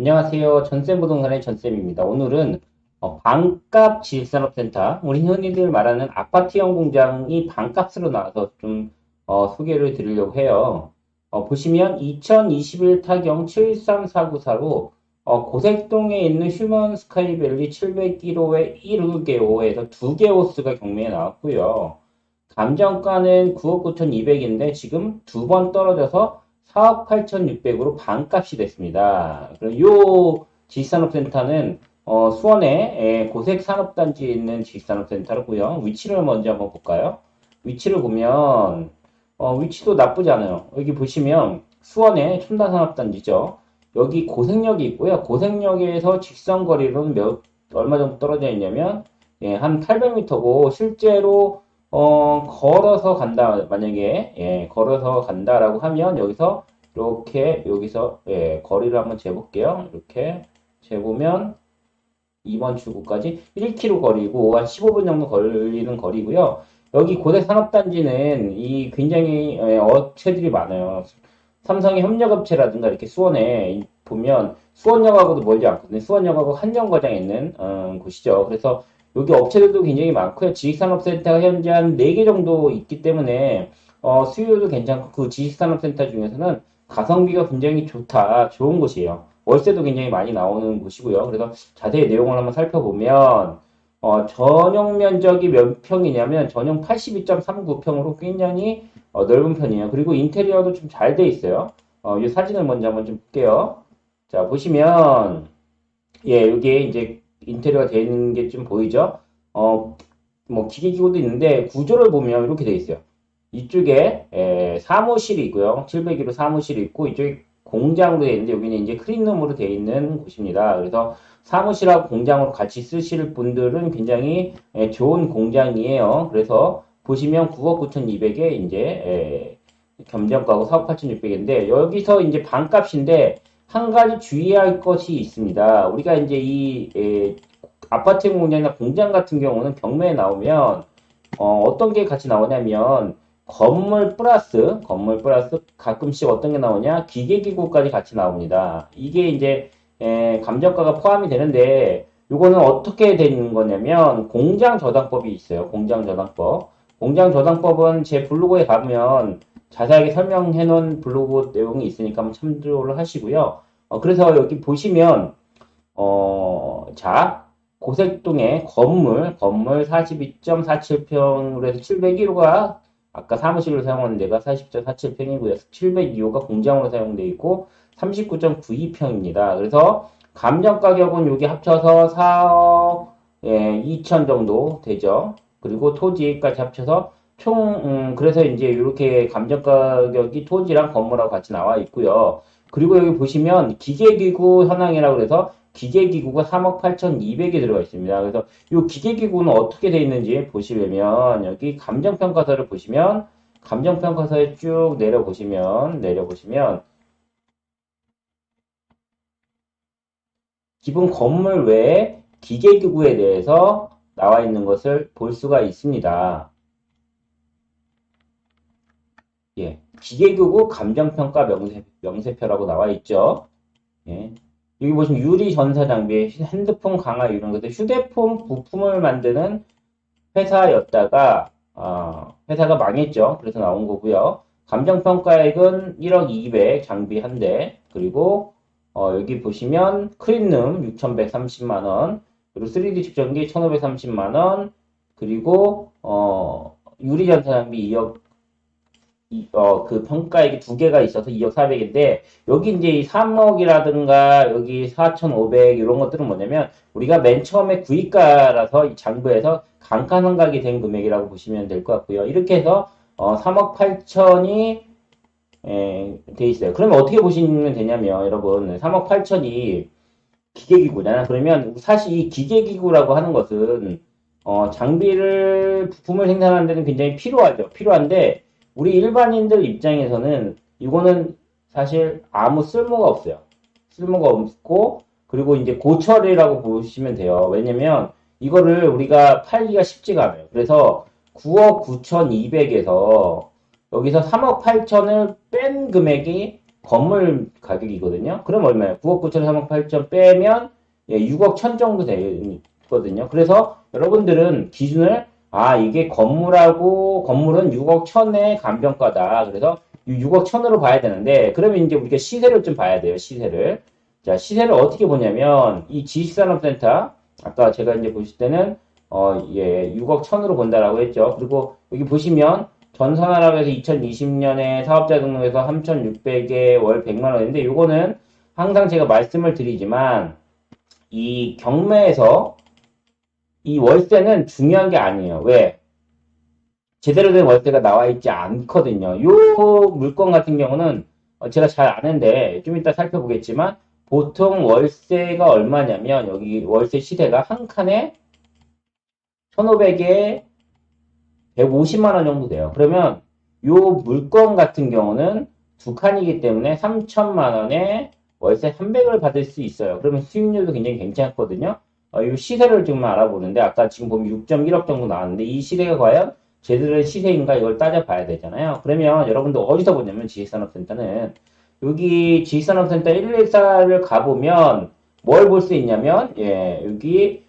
안녕하세요. 전세부동산의 전쌤입니다. 오늘은 반값 지식산업센터, 우리 흔히들 말하는 아파트형 공장이 반값으로 나와서 좀 소개를 드리려고 해요. 보시면 2021 타경 73494로 고색동에 있는 휴먼 스카이밸리 701호에 1개호에서 2개 호수가 경매에 나왔고요. 감정가는 9억 9,200인데 지금 두 번 떨어져서 4억 8,600으로 반값이 됐습니다. 요 지식산업센터는 수원에 고색산업단지에 있는 지식산업센터고요. 위치를 먼저 한번 볼까요? 위치를 보면 위치도 나쁘지 않아요. 여기 보시면 수원의 첨단산업단지죠. 여기 고색역이 있고요. 고색역에서 직선거리로는 얼마 정도 떨어져 있냐면 한 800m고 실제로 걸어서 간다, 만약에, 걸어서 간다라고 하면, 여기서, 이렇게, 여기서, 거리를 한번 재볼게요. 이렇게, 재보면, 2번 출구까지 1km 거리고, 한 15분 정도 걸리는 거리고요. 여기 고대 산업단지는 이 굉장히, 업체들이 많아요. 삼성의 협력업체라든가, 이렇게 수원에 보면, 수원역하고도 멀지 않거든요. 수원역하고 한정거장에 있는, 곳이죠. 그래서, 여기 업체들도 굉장히 많고요. 지식산업센터가 현재 한 4개 정도 있기 때문에 수요도 괜찮고 그 지식산업센터 중에서는 가성비가 굉장히 좋은 곳이에요. 월세도 굉장히 많이 나오는 곳이고요. 그래서 자세히 내용을 한번 살펴보면 전용 면적이 몇 평이냐면 전용 82.39평으로 굉장히 넓은 편이에요. 그리고 인테리어도 좀 잘 돼 있어요. 이 사진을 먼저 한번 좀 볼게요. 자, 보시면 여기에 이제 인테리어가 되어 있는 게 좀 보이죠? 뭐 기계기구도 있는데 구조를 보면 이렇게 되어 있어요. 이쪽에 사무실이 있고요. 701호 사무실이 있고 이쪽에 공장으로 되어 있는데 여기는 이제 클린룸으로 되어 있는 곳입니다. 그래서 사무실하고 공장으로 같이 쓰실 분들은 굉장히 좋은 공장이에요. 그래서 보시면 9억 9,200에 이제 겸정가고 4억 8,600인데 여기서 이제 반값인데 한 가지 주의할 것이 있습니다. 우리가 이제 아파트 공장이나 공장 같은 경우는 경매에 나오면 어떤 게 같이 나오냐면 건물 플러스 가끔씩 어떤 게 나오냐 기계기구까지 같이 나옵니다. 이게 이제 감정가가 포함이 되는데 이거는 어떻게 되는 거냐면 공장 저당법이 있어요. 공장 저당법. 공장 저당법은 제 블로그에 가면 자세하게 설명해 놓은 블로그 내용이 있으니까 한번 참조를 하시고요. 그래서 여기 보시면 자, 고색동에 건물 42.47평으로 해서 701호가 아까 사무실로 사용하는 데가 40.47평이고요. 702호가 공장으로 사용되어 있고 39.92평입니다. 그래서 감정 가격은 여기 합쳐서 4억 2천 정도 되죠. 그리고 토지까지 합쳐서 그래서 이제 이렇게 감정 가격이 토지랑 건물하고 같이 나와 있고요. 그리고 여기 보시면 기계기구 현황이라고 해서 기계기구가 3억 8,200이 들어가 있습니다. 그래서 이 기계기구는 어떻게 되어 있는지 보시려면 여기 감정평가서를 보시면 감정평가서에 쭉 내려보시면 기본 건물 외에 기계기구에 대해서 나와 있는 것을 볼 수가 있습니다. 기계기구 감정평가 명세표라고 나와 있죠. 예. 여기 보시면 유리 전사 장비, 핸드폰 강화 이런 것들, 휴대폰 부품을 만드는 회사였다가 회사가 망했죠. 그래서 나온 거고요. 감정평가액은 1억 200 장비 한 대, 그리고 여기 보시면 클린룸 6,130만 원, 그리고 3D 측정기 1,530만 원, 그리고 유리 전사 장비 2억 그 평가액이 두 개가 있어서 2억 4백인데, 여기 이제 이 3억이라든가, 여기 4,500, 이런 것들은 뭐냐면, 우리가 맨 처음에 구입가라서 이 장부에서 감가상각이 된 금액이라고 보시면 될 것 같고요. 이렇게 해서, 3억 8천이, 돼 있어요. 그러면 어떻게 보시면 되냐면, 여러분, 3억 8천이 기계기구잖아. 그러면 사실 이 기계기구라고 하는 것은, 부품을 생산하는 데는 굉장히 필요한데, 우리 일반인들 입장에서는 이거는 사실 아무 쓸모가 없어요. 쓸모가 없고, 그리고 이제 고철이라고 보시면 돼요. 왜냐면 이거를 우리가 팔기가 쉽지가 않아요. 그래서 9억 9,200에서 여기서 3억 8천을 뺀 금액이 건물 가격이거든요. 그럼 얼마예요? 9억 9천 3억 8천 빼면 예, 6억 1천 정도 되거든요. 그래서 여러분들은 기준을 이게 건물은 6억 1천의 감정가다. 그래서 6억 1천으로 봐야 되는데 그러면 이제 우리가 시세를 좀 봐야 돼요. 시세를. 자, 시세를 어떻게 보냐면 이 지식산업센터 아까 제가 이제 보실 때는 6억 1천으로 본다라고 했죠. 그리고 여기 보시면 전산하락에서 2020년에 사업자 등록에서 3,600에 월 100만 원인데 요거는 항상 제가 말씀을 드리지만 이 경매에서 이 월세는 중요한 게 아니에요. 왜? 제대로 된 월세가 나와 있지 않거든요. 요 물건 같은 경우는 제가 잘 아는데 좀 이따 살펴보겠지만 보통 월세가 얼마냐면 여기 월세 시세가 한 칸에 1,500에 150만 원 정도 돼요. 그러면 요 물건 같은 경우는 두 칸이기 때문에 3천만 원에 월세 300을 받을 수 있어요. 그러면 수익률도 굉장히 괜찮거든요. 이 시세를 좀 알아보는데 아까 지금 보면 6.1억 정도 나왔는데 이 시세가 과연 제대로 된 시세인가 이걸 따져봐야 되잖아요. 그러면 여러분들 어디서 보냐면 지식산업센터는 여기 지식산업센터 114를 가보면 뭘 볼 수 있냐면 여기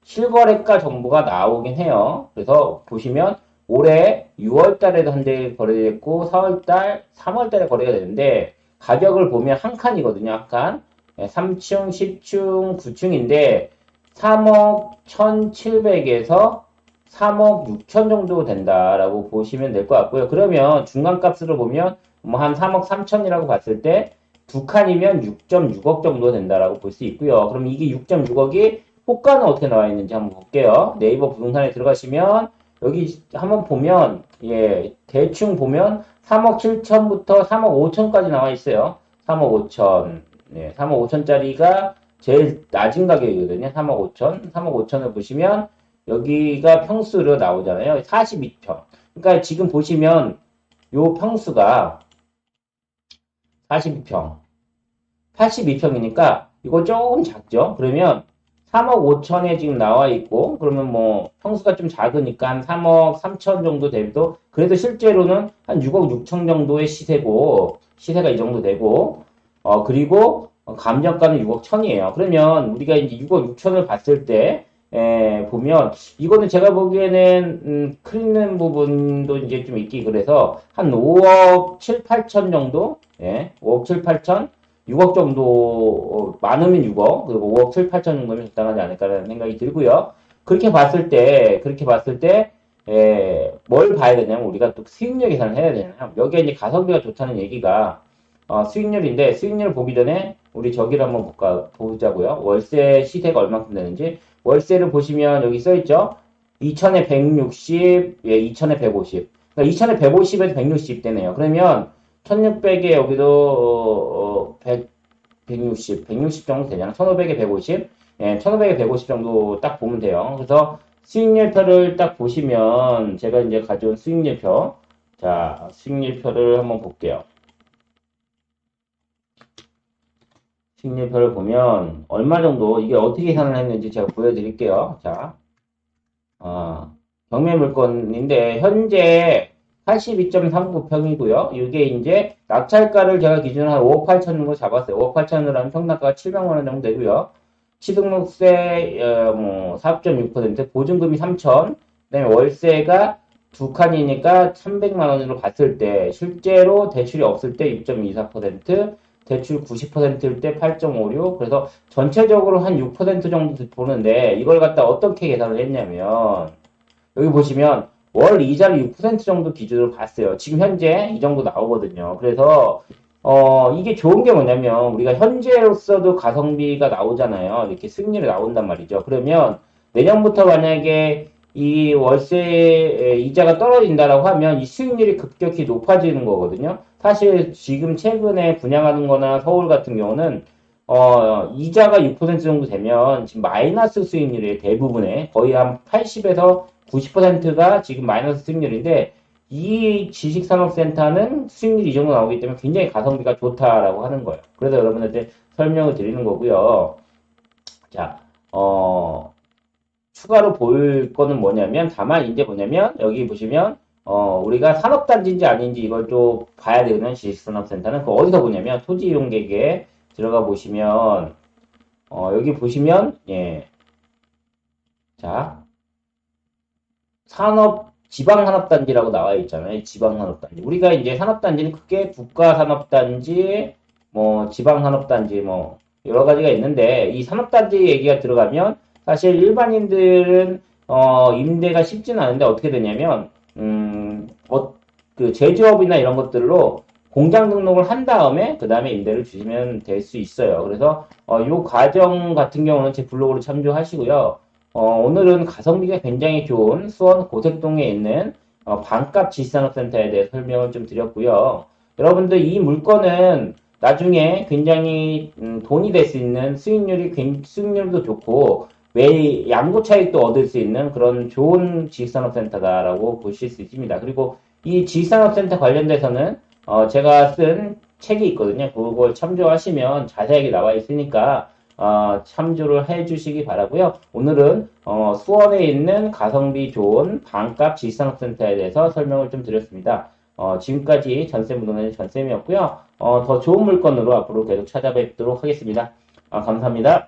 실거래가 정보가 나오긴 해요. 그래서 보시면 올해 6월 달에도 한 대 거래됐고 4월 달, 3월 달에 거래가 되는데 가격을 보면 한 칸이거든요. 한 칸. 3층, 10층, 9층인데 3억 1,700에서 3억 6천 정도 된다라고 보시면 될 것 같고요. 그러면 중간값으로 보면 뭐 한 3억 3천이라고 봤을 때 두 칸이면 6.6억 정도 된다라고 볼 수 있고요. 그럼 이게 6.6억이 호가는 어떻게 나와 있는지 한번 볼게요. 네이버 부동산에 들어가시면 여기 한번 보면 대충 보면 3억 7천부터 3억 5천까지 나와 있어요. 3억 5천. 3억 5천짜리가 제일 낮은 가격이거든요. 3억 5천. 3억 5천을 보시면 여기가 평수로 나오잖아요. 42평. 그러니까 지금 보시면 요 평수가 42평. 82평이니까 이거 조금 작죠? 그러면 3억 5천에 지금 나와 있고, 그러면 뭐, 평수가 좀 작으니까 한 3억 3천 정도 돼도, 그래도 실제로는 한 6억 6천 정도의 시세가 이 정도 되고, 그리고 감정가는 6억 1천이에요. 그러면 우리가 이제 6억 6천을 봤을 때, 보면, 이거는 제가 보기에는, 크는 부분도 이제 좀 있기 그래서, 한 5억 7, 8천 정도? 5억 7, 8천? 6억 정도, 많으면 6억, 그리고 5억 7, 8천 정도면 적당하지 않을까라는 생각이 들고요. 그렇게 봤을 때, 뭘 봐야 되냐면, 우리가 또 수익률 계산을 해야 되잖아요. 여기에 이제 가성비가 좋다는 얘기가, 수익률인데, 수익률을 보기 전에, 우리 저기를 한번 보자고요. 월세 시세가 얼마큼 되는지. 월세를 보시면 여기 써있죠? 2천에 160, 2천에 150. 그러니까 2천에 150에서 160 되네요. 그러면, 1600에 여기도 160 정도 되잖아. 1500에 150. 1500에 150 정도 딱 보면 돼요. 그래서 수익률표를 딱 보시면 제가 이제 가져온 수익률표. 자, 수익률표를 한번 볼게요. 수익률표를 보면 얼마 정도 이게 어떻게 계산을 했는지 제가 보여드릴게요. 자, 경매 물건인데 현재 82.39평이고요. 이게 이제 낙찰가를 제가 기준으로 한 5억 8천 정도 잡았어요. 5억 8천으로 하면 평당가가 700만 원 정도 되고요. 취득세 4.6%, 보증금이 3천, 그다음에 월세가 두 칸이니까 300만 원으로 봤을 때 실제로 대출이 없을 때 6.24%, 대출 90%일 때 8.56, 그래서 전체적으로 한 6% 정도 보는데 이걸 갖다 어떻게 계산을 했냐면 여기 보시면 월 이자를 6% 정도 기준으로 봤어요. 지금 현재 이 정도 나오거든요. 그래서 이게 좋은 게 뭐냐면 우리가 현재로서도 가성비가 나오잖아요. 이렇게 수익률이 나온단 말이죠. 그러면 내년부터 만약에 이 월세 이자가 떨어진다라고 하면 이 수익률이 급격히 높아지는 거거든요. 사실 지금 최근에 분양하는 거나 서울 같은 경우는 이자가 6% 정도 되면 지금 마이너스 수익률이 대부분의 거의 한 80에서 90%가 지금 마이너스 수익률인데 이 지식산업센터는 수익률이 이 정도 나오기 때문에 굉장히 가성비가 좋다라고 하는 거예요. 그래서 여러분한테 설명을 드리는 거고요. 자, 추가로 볼 거는 뭐냐면 다만 이제 뭐냐면 여기 보시면 우리가 산업단지인지 아닌지 이걸 또 봐야 되는 지식산업센터는 그 어디서 보냐면 토지이용계획에 들어가 보시면, 여기 보시면, 예, 자, 지방산업단지라고 나와 있잖아요. 지방산업단지. 우리가 이제 산업단지는 크게 국가산업단지, 뭐, 지방산업단지, 뭐, 여러 가지가 있는데, 이 산업단지 얘기가 들어가면, 사실 일반인들은, 임대가 쉽지는 않은데, 어떻게 되냐면, 그 제조업이나 이런 것들로 공장 등록을 한 다음에, 그 다음에 임대를 주시면 될 수 있어요. 그래서, 요 과정 같은 경우는 제 블로그로 참조하시고요. 오늘은 가성비가 굉장히 좋은 수원 고색동에 있는 반값 지식산업센터에 대해 설명을 좀 드렸고요. 여러분들 이 물건은 나중에 굉장히 돈이 될 수 있는 수익률도 좋고 매일 양도 차익도 얻을 수 있는 그런 좋은 지식산업센터다라고 보실 수 있습니다. 그리고 이 지식산업센터 관련돼서는 제가 쓴 책이 있거든요. 그걸 참조하시면 자세하게 나와 있으니까 참조를 해 주시기 바라고요. 오늘은 수원에 있는 가성비 좋은 반값 지식산업센터에 대해서 설명을 좀 드렸습니다. 지금까지 전세무동의 전쌤이었고요. 더 좋은 물건으로 앞으로 계속 찾아뵙도록 하겠습니다. 감사합니다.